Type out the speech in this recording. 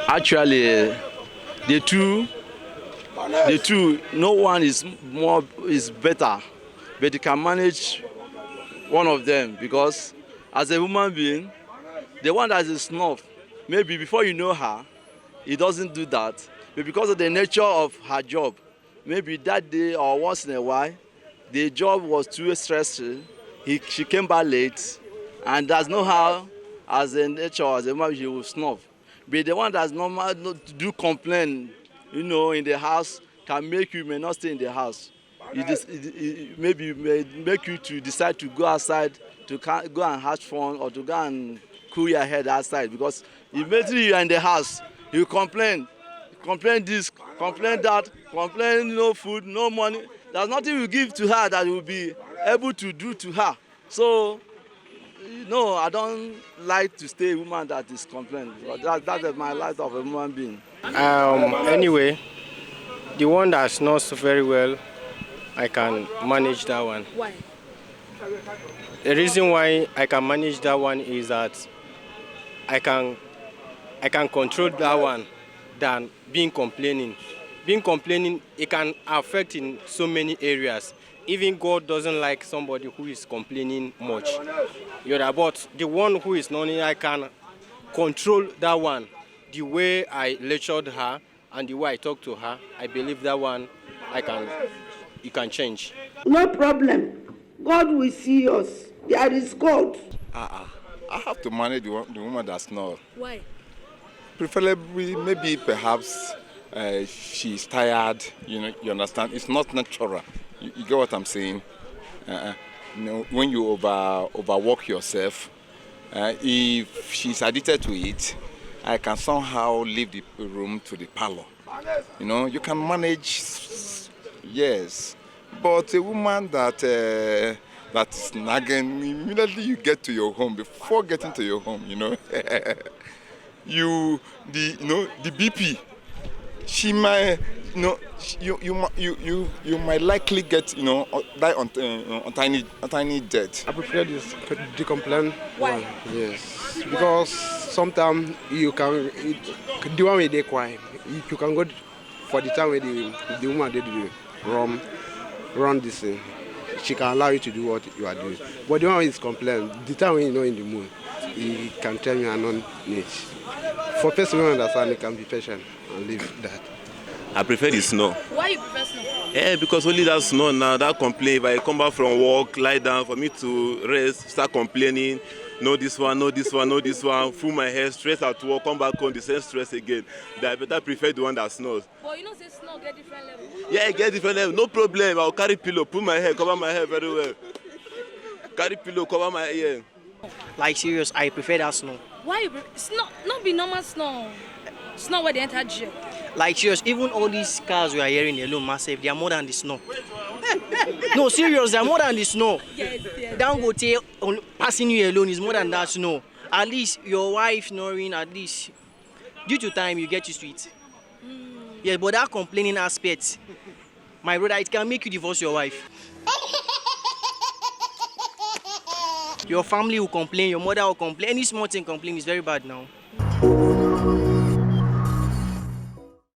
Actually, the two, no one is better, but you can manage one of them because as a human being, the one that is snuff, maybe before you know her, he doesn't do that, but because of the nature of her job, maybe that day or once in a while, the job was too stressful. She came back late, and there's no how, as a nature, as a man, she will snuff. But the one that's normal do complain, in the house can make you may not stay in the house. Maybe it may make you to decide to go outside to go and have fun or to go and cool your head outside because immediately you are in the house, you complain this, complain that, complain no food, no money. There's nothing you give to her that you will be able to do to her. So, no, I don't like to stay a woman that is complaining. That is my life of a human being. Anyway, the one that snows very well, I can manage that one. Why? The reason why I can manage that one is that I can control that one than being complaining. Being complaining, it can affect in so many areas. Even God doesn't like somebody who is complaining much. But the one who is not, I can control that one. The way I lectured her and the way I talk to her, I believe that one you can change. No problem. God will see us. There is God. I have to manage the woman that's not. Why? Preferably, maybe perhaps she's tired. You understand? It's not natural. You get what I'm saying? When you overwork yourself, if she's addicted to it, I can somehow leave the room to the parlor. You can manage, yes. But a woman that's nagging, immediately you get to your home, before getting to your home, the BP, she might, you might likely get, die on tiny death. I prefer the complaint. Why? Yes, because sometimes you can do one with the crime. You can go for the time where the woman did the run this thing. She can allow you to do what you are doing. But the one is complaint. The time when you're not in the mood, you can tell me I'm not need. For person who understand, you can be patient and leave that. I prefer the snow. Why you prefer snow? Yeah, because only that snow now, that complaint. If I come back from work, lie down, for me to rest, start complaining, no this one, fool my head, stress at work, come back home, the same stress again. I better prefer the one that snows. But say snow get different level. Yeah, get different level, no problem. I'll carry pillow, put my hair, cover my hair very well. Carry pillow, cover my ear. Like serious, I prefer that snow. Why? Snow, not be normal snow. Snow where they enter jail. Like serious, even all these cars we are hearing alone, massive, they are more than the snow. No, serious, they are more than the snow. Yes. Dangote passing you alone is more than that snow. At least your wife snoring, at least due to time you get used to it. Yeah, but that complaining aspect, my brother, it can make you divorce your wife. Your family will complain, your mother will complain, any small thing complain is very bad now.